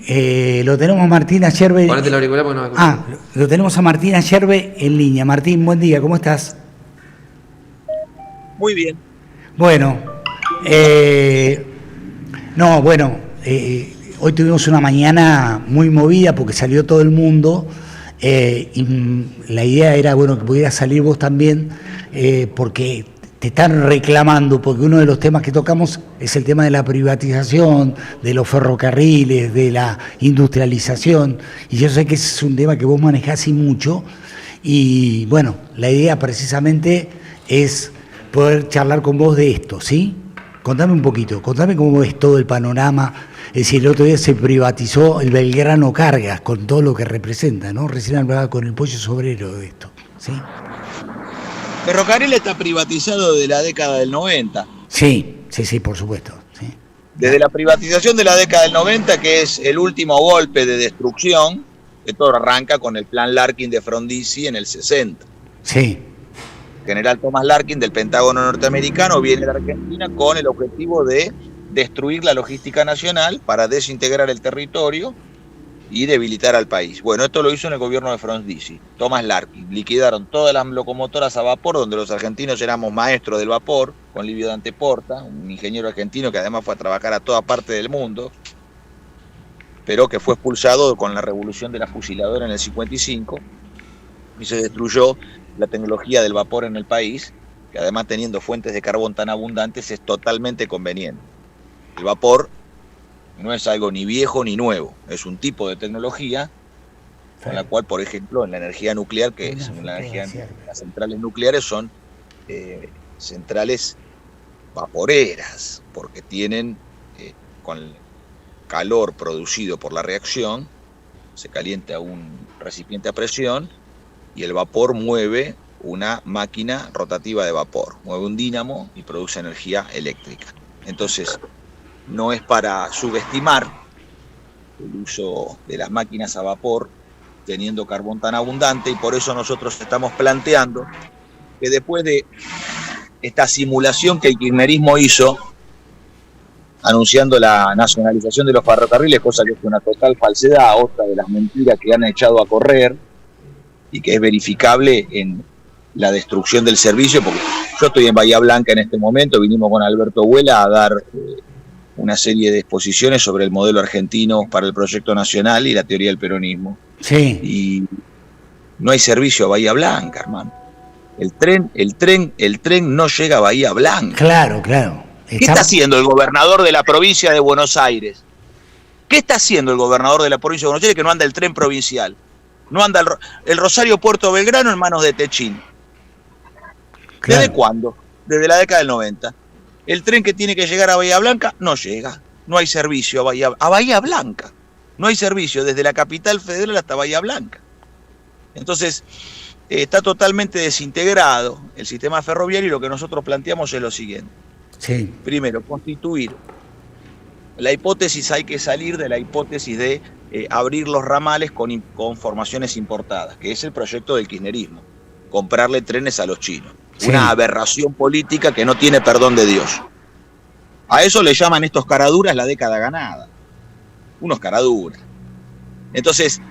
Lo tenemos a Martín Ayerbe. Ponete el auricular porque no me escucho. Lo tenemos a Martín Ayerbe en línea. Martín, buen día, ¿cómo estás? Muy bien. Bueno, hoy tuvimos una mañana muy movida porque salió todo el mundo y la idea era, que pudieras salir vos también porque te están reclamando, porque uno de los temas que tocamos es el tema de la privatización, de los ferrocarriles, de la industrialización, y yo sé que ese es un tema que vos manejás y mucho, y bueno, la idea precisamente es poder charlar con vos de esto, ¿sí? Contame un poquito, contame cómo ves todo el panorama. Es decir, el otro día se privatizó el Belgrano Cargas, con todo lo que representa, ¿no? Recién hablaba con el Pollo Sobrero de esto, ¿sí? Ferrocarril está privatizado desde la década del 90. Sí, por supuesto. Sí. Desde la privatización de la década del 90, que es el último golpe de destrucción, que todo arranca con el plan Larkin de Frondizi en el 60. Sí. General Thomas Larkin del Pentágono norteamericano viene a la Argentina con el objetivo de destruir la logística nacional para desintegrar el territorio y debilitar al país. Bueno, esto lo hizo en el gobierno de Frondizi, Thomas Larkin. Liquidaron todas las locomotoras a vapor, donde los argentinos éramos maestros del vapor, con Livio Dante Porta, un ingeniero argentino que además fue a trabajar a toda parte del mundo, pero que fue expulsado con la revolución de la fusiladora en el 55, y se destruyó la tecnología del vapor en el país, que además teniendo fuentes de carbón tan abundantes es totalmente conveniente. El vapor no es algo ni viejo ni nuevo, es un tipo de tecnología con la cual, por ejemplo, en la energía nuclear, las centrales nucleares son centrales vaporeras, porque tienen, con el calor producido por la reacción, se calienta un recipiente a presión y el vapor mueve una máquina rotativa de vapor, mueve un dínamo y produce energía eléctrica. Entonces, no es para subestimar el uso de las máquinas a vapor teniendo carbón tan abundante, y por eso nosotros estamos planteando que después de esta simulación que el kirchnerismo hizo anunciando la nacionalización de los ferrocarriles, cosa que es una total falsedad, otra de las mentiras que han echado a correr y que es verificable en la destrucción del servicio, porque yo estoy en Bahía Blanca en este momento, vinimos con Alberto Huela a dar una serie de exposiciones sobre el modelo argentino para el proyecto nacional y la teoría del peronismo. Sí. Y no hay servicio a Bahía Blanca, hermano. El tren no llega a Bahía Blanca. Claro. ¿Qué está haciendo el gobernador de la provincia de Buenos Aires? ¿Qué está haciendo el gobernador de la provincia de Buenos Aires que no anda el tren provincial? No anda el Rosario Puerto Belgrano en manos de Techín. Claro. ¿Desde cuándo? Desde la década del 90. El tren que tiene que llegar a Bahía Blanca no llega. No hay servicio a Bahía Blanca. No hay servicio desde la capital federal hasta Bahía Blanca. Entonces, está totalmente desintegrado el sistema ferroviario, y lo que nosotros planteamos es lo siguiente. Sí. Primero, constituir la hipótesis, hay que salir de la hipótesis de abrir los ramales con formaciones importadas, que es el proyecto del kirchnerismo, comprarle trenes a los chinos. Sí. Una aberración política que no tiene perdón de Dios. A eso le llaman estos caraduras la década ganada. Unos caraduras. Entonces,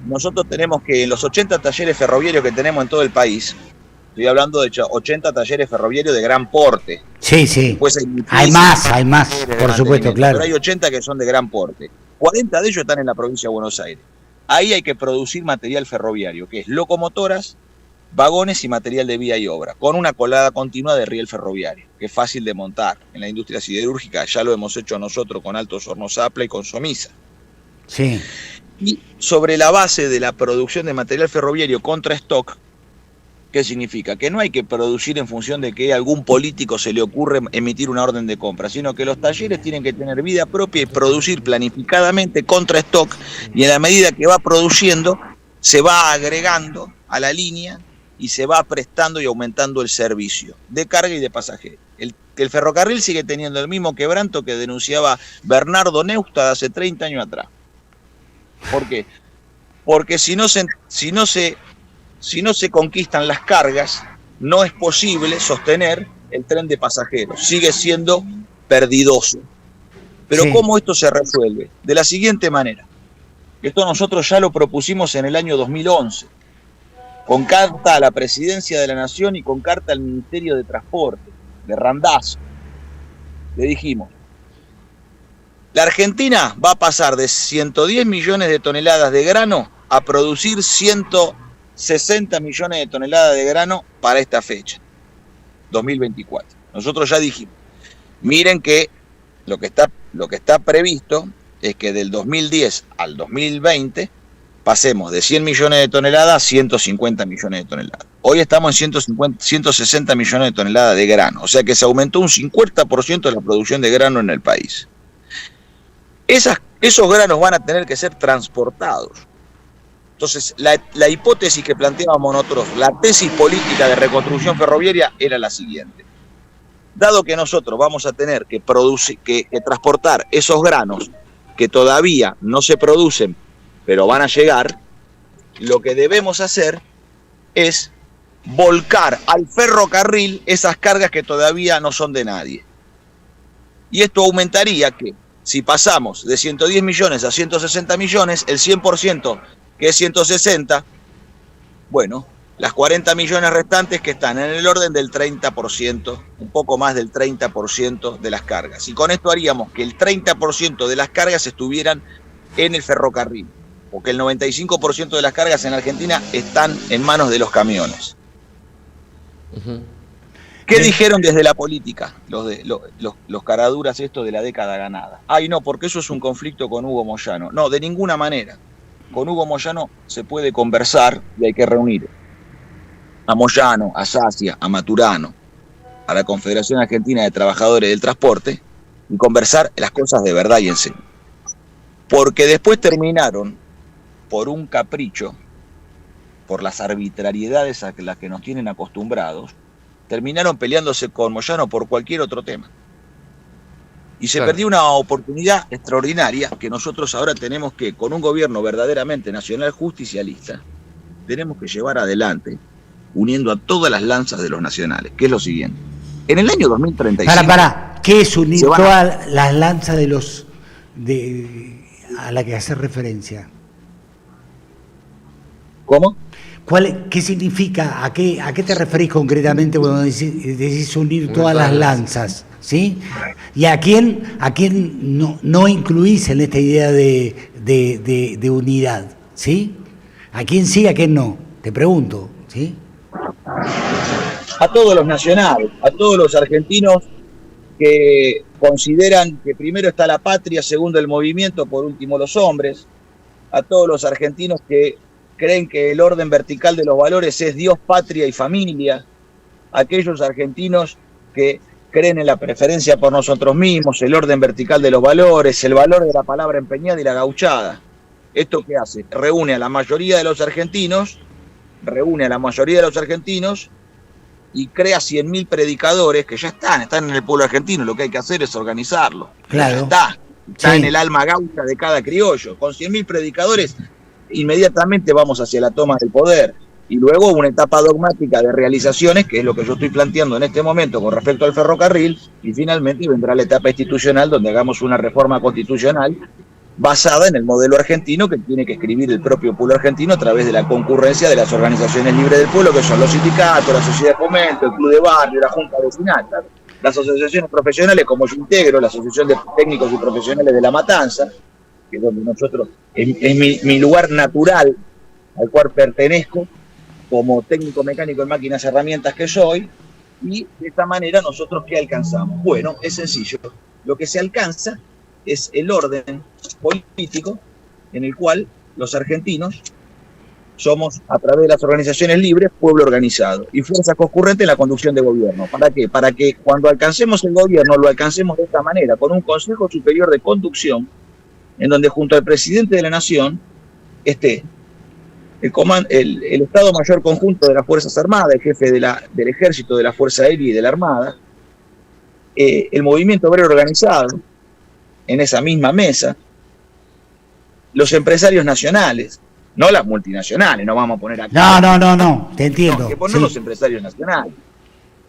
nosotros tenemos que en los 80 talleres ferroviarios que tenemos en todo el país, estoy hablando de 80 talleres ferroviarios de gran porte. Sí. Después hay más, por supuesto, claro. Pero hay 80 que son de gran porte. 40 de ellos están en la provincia de Buenos Aires. Ahí hay que producir material ferroviario, que es locomotoras, vagones y material de vía y obra, con una colada continua de riel ferroviario, que es fácil de montar. En la industria siderúrgica ya lo hemos hecho nosotros con Altos Hornos Apla y con Somisa. Sí. Y sobre la base de la producción de material ferroviario contra stock, ¿qué significa? Que no hay que producir en función de que a algún político se le ocurre emitir una orden de compra, sino que los talleres tienen que tener vida propia y producir planificadamente contra stock, y en la medida que va produciendo, se va agregando a la línea y se va prestando y aumentando el servicio de carga y de pasajeros. El ferrocarril sigue teniendo el mismo quebranto que denunciaba Bernardo Neustadt hace 30 años atrás. ¿Por qué? Porque si no se conquistan las cargas, no es posible sostener el tren de pasajeros. Sigue siendo perdidoso. Pero Sí. ¿cómo esto se resuelve? De la siguiente manera. Esto nosotros ya lo propusimos en el año 2011, con carta a la Presidencia de la Nación y con carta al Ministerio de Transporte, de Randazzo. Le dijimos, la Argentina va a pasar de 110 millones de toneladas de grano a producir 160 millones de toneladas de grano para esta fecha, 2024. Nosotros ya dijimos, miren que lo que está previsto es que del 2010 al 2020 pasemos de 100 millones de toneladas a 150 millones de toneladas. Hoy estamos en 160 millones de toneladas de grano, o sea que se aumentó un 50% de la producción de grano en el país. Esos granos van a tener que ser transportados. Entonces, la hipótesis que planteábamos nosotros, la tesis política de reconstrucción ferroviaria era la siguiente. Dado que nosotros vamos a tener que transportar esos granos que todavía no se producen, pero van a llegar, lo que debemos hacer es volcar al ferrocarril esas cargas que todavía no son de nadie. Y esto aumentaría que, si pasamos de 110 millones a 160 millones, el 100%, que es 160, bueno, las 40 millones restantes que están en el orden del 30%, un poco más del 30% de las cargas. Y con esto haríamos que el 30% de las cargas estuvieran en el ferrocarril, porque el 95% de las cargas en Argentina están en manos de los camiones. Ujú. ¿Qué dijeron desde la política los caraduras esto de la década ganada? Ay, no, porque eso es un conflicto con Hugo Moyano. No, de ninguna manera. Con Hugo Moyano se puede conversar y hay que reunir a Moyano, a Sacia, a Maturano, a la Confederación Argentina de Trabajadores del Transporte y conversar las cosas de verdad y en serio. Porque después terminaron, por un capricho, por las arbitrariedades a las que nos tienen acostumbrados, terminaron peleándose con Moyano por cualquier otro tema. Y se perdió una oportunidad extraordinaria que nosotros ahora tenemos que, con un gobierno verdaderamente nacional justicialista, tenemos que llevar adelante, uniendo a todas las lanzas de los nacionales, que es lo siguiente. En el año 2035... ¿Qué es unir todas las lanzas de los a la que hace referencia? ¿Cómo? ¿Qué significa? ¿A qué te referís concretamente cuando decís unir todas las lanzas? ¿Sí? ¿Y a quién no incluís en esta idea de unidad? ¿Sí? ¿A quién sí, a quién no? Te pregunto, ¿sí? A todos los nacionales, a todos los argentinos que consideran que primero está la patria, segundo el movimiento, por último los hombres, a todos los argentinos que creen que el orden vertical de los valores es Dios, patria y familia, aquellos argentinos que creen en la preferencia por nosotros mismos, el orden vertical de los valores, el valor de la palabra empeñada y la gauchada. ¿Esto qué hace? Reúne a la mayoría de los argentinos y crea 100.000 predicadores que ya están en el pueblo argentino. Lo que hay que hacer es organizarlo. Claro. Ya está Sí. en el alma gaucha de cada criollo. Con 100.000 predicadores inmediatamente vamos hacia la toma del poder. Y luego una etapa dogmática de realizaciones, que es lo que yo estoy planteando en este momento con respecto al ferrocarril, y finalmente vendrá la etapa institucional donde hagamos una reforma constitucional basada en el modelo argentino que tiene que escribir el propio pueblo argentino a través de la concurrencia de las organizaciones libres del pueblo, que son los sindicatos, la sociedad de fomento, el club de barrio, la junta vecinal, las asociaciones profesionales como yo integro, la asociación de técnicos y profesionales de La Matanza, que es donde nosotros, es mi lugar natural al cual pertenezco como técnico mecánico en máquinas y herramientas que soy, y de esta manera nosotros ¿qué alcanzamos? Bueno, es sencillo, lo que se alcanza es el orden político en el cual los argentinos somos, a través de las organizaciones libres, pueblo organizado y fuerza concurrente en la conducción de gobierno. ¿Para qué? Para que cuando alcancemos el gobierno lo alcancemos de esta manera, con un Consejo Superior de Conducción, en donde junto al presidente de la Nación esté el Estado Mayor Conjunto de las Fuerzas Armadas, el jefe del Ejército, de la Fuerza Aérea y de la Armada, el movimiento obrero organizado, en esa misma mesa, los empresarios nacionales, no las multinacionales, no vamos a poner acá. No, te entiendo. No, que poner Sí. los empresarios nacionales.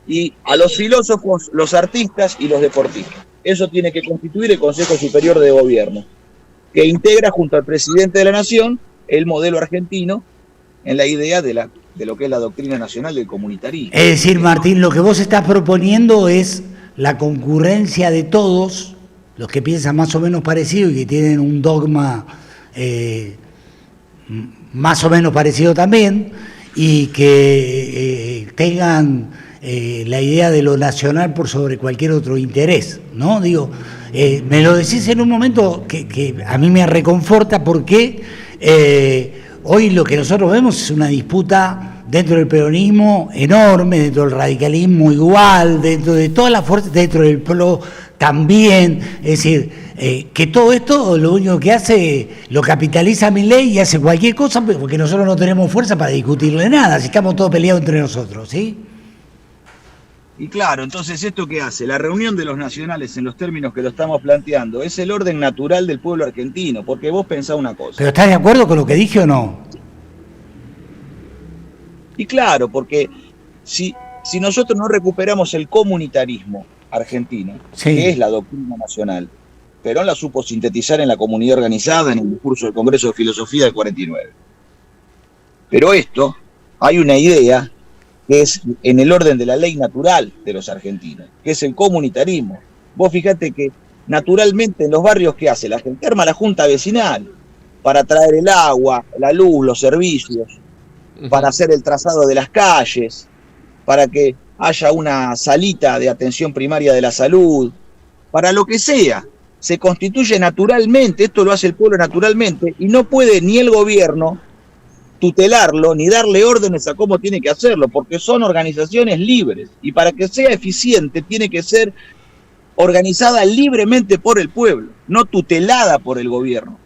Y a los filósofos, los artistas y los deportistas. eso tiene que constituir el Consejo Superior de Gobierno, que integra junto al presidente de la Nación el modelo argentino en la idea de lo que es la doctrina nacional del comunitarismo. Es decir, Martín, lo que vos estás proponiendo es la concurrencia de todos los que piensan más o menos parecido y que tienen un dogma más o menos parecido también, y que tengan la idea de lo nacional por sobre cualquier otro interés, ¿no? Digo, me lo decís en un momento que a mí me reconforta, porque hoy lo que nosotros vemos es una disputa dentro del peronismo enorme, dentro del radicalismo igual, dentro de todas las fuerzas, dentro del PRO también. Es decir, que todo esto lo único que hace, lo capitaliza Milei y hace cualquier cosa, porque nosotros no tenemos fuerza para discutirle nada, si estamos todos peleados entre nosotros, ¿sí? Y claro, entonces, ¿esto qué hace? La reunión de los nacionales, en los términos que lo estamos planteando, es el orden natural del pueblo argentino, porque vos pensás una cosa. ¿Pero estás de acuerdo con lo que dije o no? Y claro, porque si nosotros no recuperamos el comunitarismo argentino, sí, que es la doctrina nacional, Perón la supo sintetizar en la comunidad organizada en el discurso del Congreso de Filosofía del 49. Pero esto, hay una idea que es en el orden de la ley natural de los argentinos, que es el comunitarismo. Vos fijate que naturalmente en los barrios, ¿qué hace? La gente arma la junta vecinal para traer el agua, la luz, los servicios, para hacer el trazado de las calles, para que haya una salita de atención primaria de la salud, para lo que sea. Se constituye naturalmente, esto lo hace el pueblo naturalmente, y no puede ni el gobierno tutelarlo ni darle órdenes a cómo tiene que hacerlo, porque son organizaciones libres, y para que sea eficiente tiene que ser organizada libremente por el pueblo, no tutelada por el gobierno.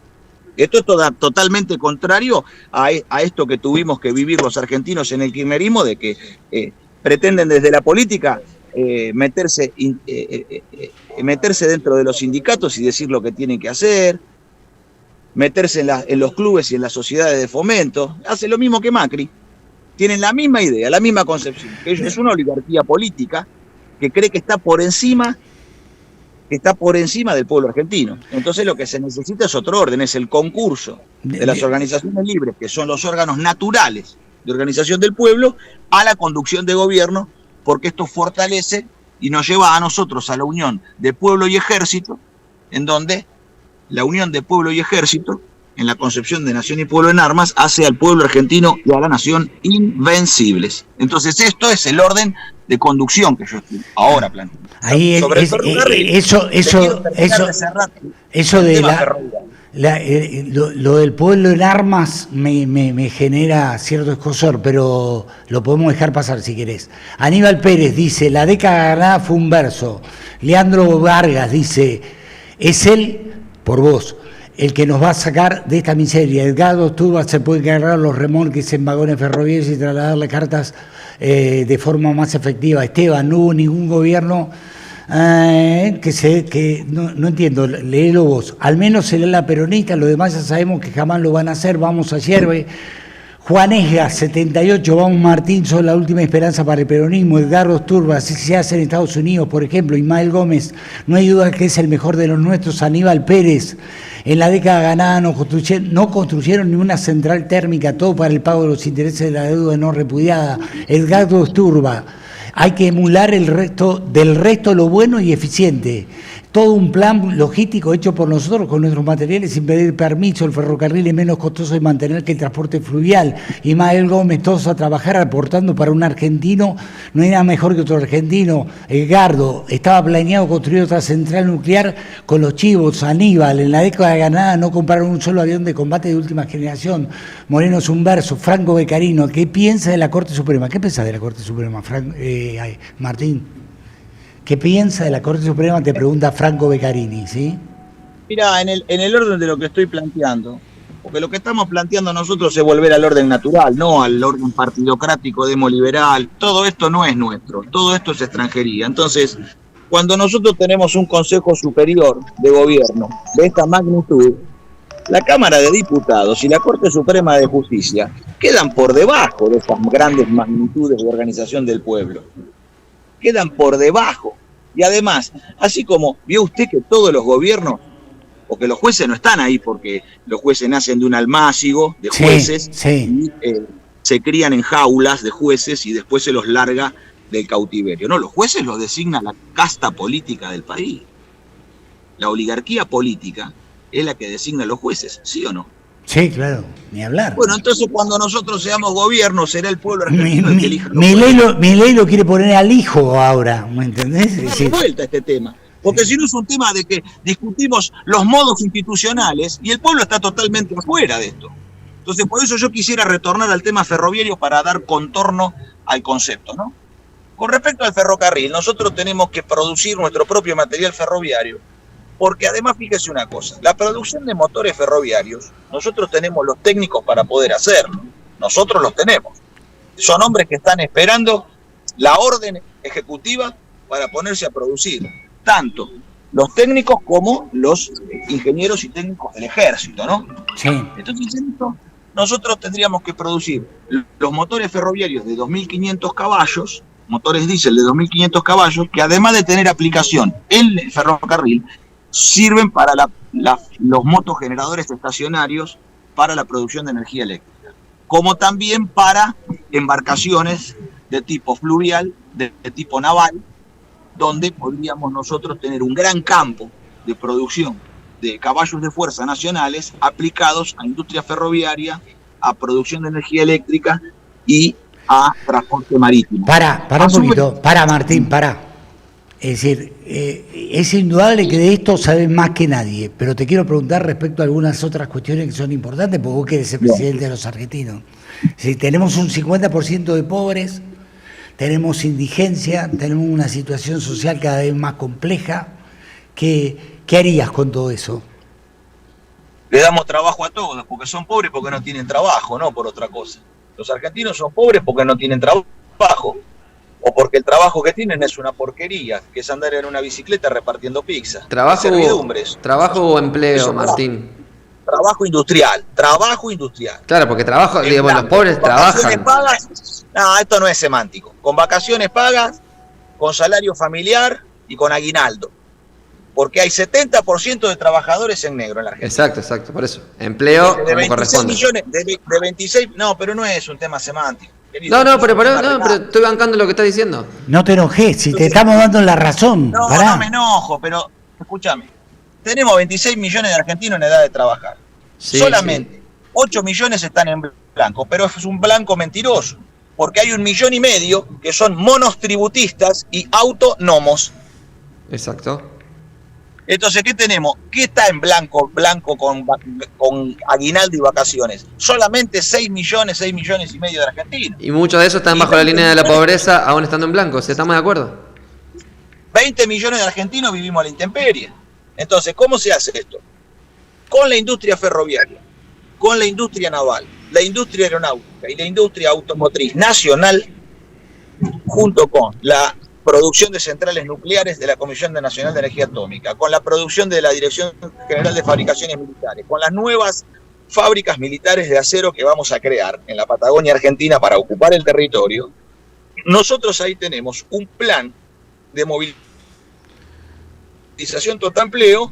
Esto es totalmente contrario a esto que tuvimos que vivir los argentinos en el kirchnerismo, de que pretenden desde la política meterse dentro de los sindicatos y decir lo que tienen que hacer, meterse en los clubes y en las sociedades de fomento. Hace lo mismo que Macri. Tienen la misma idea, la misma concepción, que es una oligarquía política que cree que está por encima del pueblo argentino. Entonces lo que se necesita es otro orden, es el concurso de las organizaciones libres, que son los órganos naturales de organización del pueblo, a la conducción de gobierno, porque esto fortalece y nos lleva a nosotros a la unión de pueblo y ejército, en donde la unión de pueblo y ejército, en la concepción de nación y pueblo en armas, hace al pueblo argentino y a la nación invencibles. Entonces esto es el orden de conducción que yo estoy ahora planteando. Ahí sobre el ferrocarril, eso de lo del pueblo en armas me genera cierto escozor, pero lo podemos dejar pasar si querés. Aníbal Pérez dice, la década ganada fue un verso. Leandro Vargas dice, es él, por vos, el que nos va a sacar de esta miseria. Edgardo Turba se puede cargar los remolques en vagones ferroviarios y trasladarle cartas de forma más efectiva. Esteban, no hubo ningún gobierno que no entiendo, léelo vos. Al menos se lee la peronista, los demás ya sabemos que jamás lo van a hacer. Vamos a Yerbe. Juan Esga, 78, vamos Martín, son la última esperanza para el peronismo. Edgardo Turba, así se hace en Estados Unidos, por ejemplo. Ismael Gómez, no hay duda que es el mejor de los nuestros. Aníbal Pérez, en la década ganada no construyeron ni una central térmica, todo para el pago de los intereses de la deuda no repudiada. Edgardo Turba, hay que emular del resto lo bueno y eficiente. Todo un plan logístico hecho por nosotros con nuestros materiales sin pedir permiso. El ferrocarril es menos costoso de mantener que el transporte fluvial. Ismael Gómez, todos a trabajar aportando para un argentino. No hay nada mejor que otro argentino. Edgardo, estaba planeado construir otra central nuclear con los chivos. Aníbal, en la década ganada no compraron un solo avión de combate de última generación. Moreno Zumberso, Franco Beccarino, ¿qué piensa de la Corte Suprema? ¿Qué piensa de la Corte Suprema, Martín? ¿Qué piensa de la Corte Suprema? Te pregunta Franco Beccarini, ¿sí? Mira, en el orden de lo que estoy planteando, porque lo que estamos planteando nosotros es volver al orden natural, no al orden partidocrático, demoliberal. Todo esto no es nuestro, todo esto es extranjería. Entonces, cuando nosotros tenemos un Consejo Superior de Gobierno de esta magnitud, la Cámara de Diputados y la Corte Suprema de Justicia quedan por debajo de estas grandes magnitudes de organización del pueblo. Quedan por debajo. Y además, así como vio usted que todos los gobiernos, porque los jueces no están ahí porque los jueces nacen de un almácigo de jueces y se crían en jaulas de jueces y después se los larga del cautiverio. No, los jueces los designa la casta política del país. La oligarquía política es la que designa a los jueces, ¿sí o no? Sí, claro, ni hablar. Bueno, entonces cuando nosotros seamos gobierno, será el pueblo argentino el que elija los jueces. Milei lo quiere poner al hijo ahora, ¿me entendés? Es decir, vuelta este tema. Porque si no es un tema de que discutimos los modos institucionales y el pueblo está totalmente afuera de esto. Entonces, por eso yo quisiera retornar al tema ferroviario para dar contorno al concepto, ¿no? Con respecto al ferrocarril, nosotros tenemos que producir nuestro propio material ferroviario, porque además, fíjese una cosa, la producción de motores ferroviarios, nosotros tenemos los técnicos para poder hacerlo, nosotros los tenemos. Son hombres que están esperando la orden ejecutiva para ponerse a producir, tanto los técnicos como los ingenieros y técnicos del ejército, ¿no? sí. Entonces, nosotros tendríamos que producir los motores ferroviarios de 2.500 caballos, motores diésel de 2.500 caballos, que además de tener aplicación en el ferrocarril, sirven para los motogeneradores estacionarios para la producción de energía eléctrica, como también para embarcaciones de tipo fluvial, de tipo naval, donde podríamos nosotros tener un gran campo de producción de caballos de fuerza nacionales aplicados a industria ferroviaria, a producción de energía eléctrica y a transporte marítimo. Para un poquito, Martín, para. Es decir, es indudable que de esto sabes más que nadie, pero te quiero preguntar respecto a algunas otras cuestiones que son importantes, porque vos querés ser presidente de los argentinos. Si tenemos un 50% de pobres, tenemos indigencia, tenemos una situación social cada vez más compleja, ¿qué harías con todo eso? Le damos trabajo a todos, porque son pobres porque no tienen trabajo, no por otra cosa. Los argentinos son pobres porque no tienen trabajo, o porque el trabajo que tienen es una porquería, que es andar en una bicicleta repartiendo pizza. ¿Trabajo o empleo, Martín? Trabajo industrial. Claro, porque trabajo, digamos, los pobres trabajan. Pagas, no, esto no es semántico. Con vacaciones pagas, con salario familiar y con aguinaldo. Porque hay 70% de trabajadores en negro en la Argentina. Exacto, por eso. Empleo de como 26 corresponde. millones, de 26, no, pero no es un tema semántico. Querido, pero estoy bancando lo que estás diciendo. No te enojes, si te estamos dando la razón. No, pará. no me enojo, pero escúchame. Tenemos 26 millones de argentinos en edad de trabajar. Sí, solamente 8 millones están en blanco, pero es un blanco mentiroso, porque hay 1,5 millones que son monotributistas y autónomos. Exacto. Entonces, ¿qué tenemos? ¿Qué está en blanco con aguinaldo y vacaciones? Solamente 6 millones y medio de argentinos. Y muchos de esos están bajo la línea de la pobreza, aún estando en blanco. ¿Estamos de acuerdo? 20 millones de argentinos vivimos a la intemperie. Entonces, ¿cómo se hace esto? Con la industria ferroviaria, con la industria naval, la industria aeronáutica y la industria automotriz nacional, junto con la producción de centrales nucleares de la Comisión Nacional de Energía Atómica, con la producción de la Dirección General de Fabricaciones Militares, con las nuevas fábricas militares de acero que vamos a crear en la Patagonia Argentina para ocupar el territorio, nosotros ahí tenemos un plan de movilización total empleo,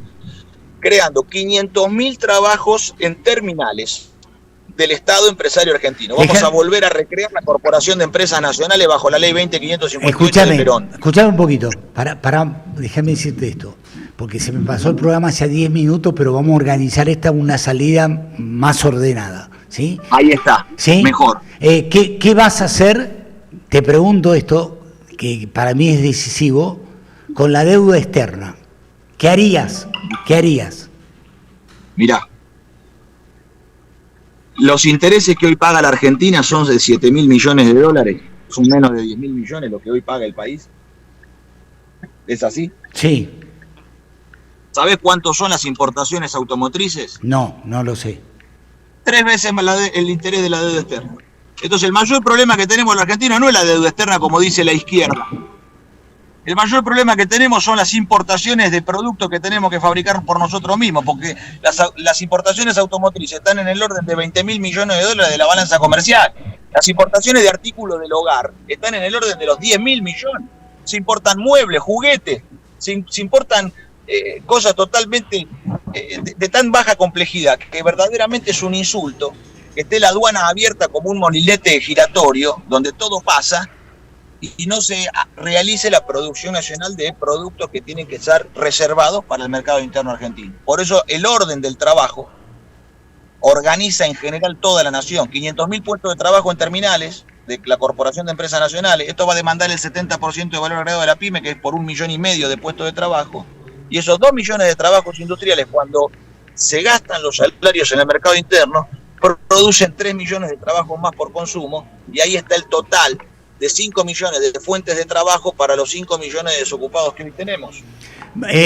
creando 500.000 trabajos en terminales del Estado empresario argentino. Vamos a volver a recrear la Corporación de Empresas Nacionales bajo la Ley 20.558 de Perón. Escuchame un poquito, déjame decirte esto, porque se me pasó el programa hace 10 minutos, pero vamos a organizar una salida más ordenada, ¿sí? Ahí está, ¿sí? Mejor. ¿Qué vas a hacer? Te pregunto esto, que para mí es decisivo, con la deuda externa. ¿Qué harías? Mirá. Los intereses que hoy paga la Argentina son de 7.000 millones de dólares, son menos de 10.000 millones lo que hoy paga el país. ¿Es así? Sí. ¿Sabés cuántos son las importaciones automotrices? No lo sé. 3 veces más el interés de la deuda externa. Entonces el mayor problema que tenemos en la Argentina no es la deuda externa como dice la izquierda. El mayor problema que tenemos son las importaciones de productos que tenemos que fabricar por nosotros mismos, porque las importaciones automotrices están en el orden de 20.000 millones de dólares de la balanza comercial. Las importaciones de artículos del hogar están en el orden de los 10.000 millones. Se importan muebles, juguetes, se importan cosas totalmente de tan baja complejidad que verdaderamente es un insulto que esté la aduana abierta como un molinete giratorio donde todo pasa y no se realice la producción nacional de productos que tienen que ser reservados para el mercado interno argentino. Por eso el orden del trabajo organiza en general toda la nación. 500.000 puestos de trabajo en terminales de la Corporación de Empresas Nacionales. Esto va a demandar el 70% de valor agregado de la PYME, que es por 1,5 millones de puestos de trabajo. Y esos 2 millones de trabajos industriales, cuando se gastan los salarios en el mercado interno, producen 3 millones de trabajos más por consumo, y ahí está el total de 5 millones de fuentes de trabajo para los 5 millones de desocupados que hoy tenemos.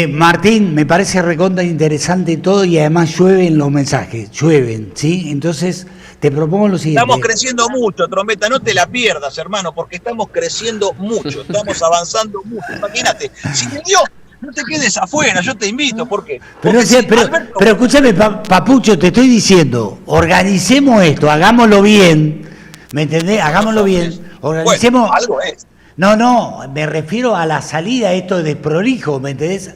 Martín, me parece recontra interesante todo y además llueven los mensajes, llueven, ¿sí? Entonces te propongo lo siguiente. Estamos creciendo mucho, Trombetta, no te la pierdas, hermano, porque estamos creciendo mucho, estamos avanzando mucho. Imagínate, si te dio, no te quedes afuera, yo te invito, ¿por qué? Pero escúchame, Papucho, te estoy diciendo, organicemos esto, hagámoslo bien, ¿me entendés? Hagámoslo bien, organicemos... Bueno, algo es. No, me refiero a la salida, esto de desprolijo, ¿me entendés?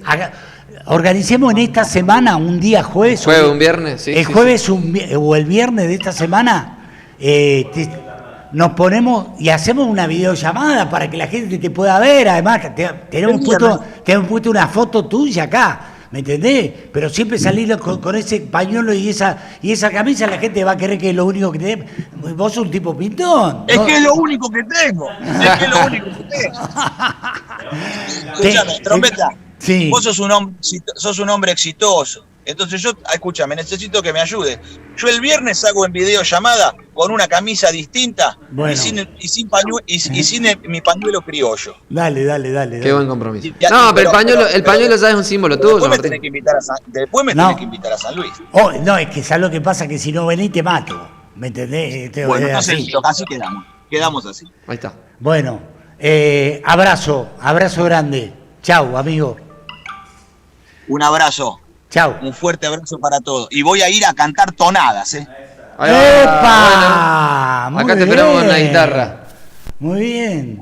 Organicemos en esta semana, un día jueves... un viernes, sí. El jueves o el viernes de esta semana, nos ponemos y hacemos una videollamada para que la gente te pueda ver. Además, tenemos puesto una foto tuya acá, ¿me entendés? Pero siempre salir con ese pañuelo y esa camisa, la gente va a querer que es lo único que tenés. Vos sos un tipo pintón. Es que es lo único que tengo. Escúchame, Trombetta. Sí. Vos sos un hombre exitoso. Entonces escúchame, necesito que me ayudes. Yo el viernes hago en videollamada con una camisa distinta, bueno, y sin mi pañuelo criollo. Dale. Qué buen compromiso. No, pero el pañuelo ya es un símbolo tuyo. Después me tenés que invitar a San Luis. No, es que ¿sabes lo que pasa? Que si no venís te mato. ¿Me entendés? Bueno, entonces así quedamos así. Ahí está. Bueno, abrazo grande. Chau, amigo. Un abrazo. Chau. Un fuerte abrazo para todos. Y voy a ir a cantar tonadas, ¿eh? ¡Epa! Bueno, acá te esperamos con la guitarra. Muy bien.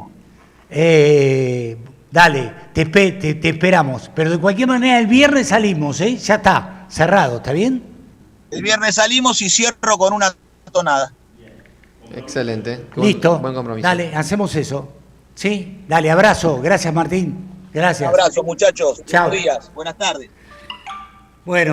Dale, te esperamos. Pero de cualquier manera, el viernes salimos, ¿eh? Ya está, cerrado, ¿está bien? El viernes salimos y cierro con una tonada. Excelente. Listo. Buen compromiso. Dale, hacemos eso. ¿Sí? Dale, abrazo. Gracias, Martín. Gracias. Un abrazo, muchachos. Chao. Buenos días. Buenas tardes. Bueno.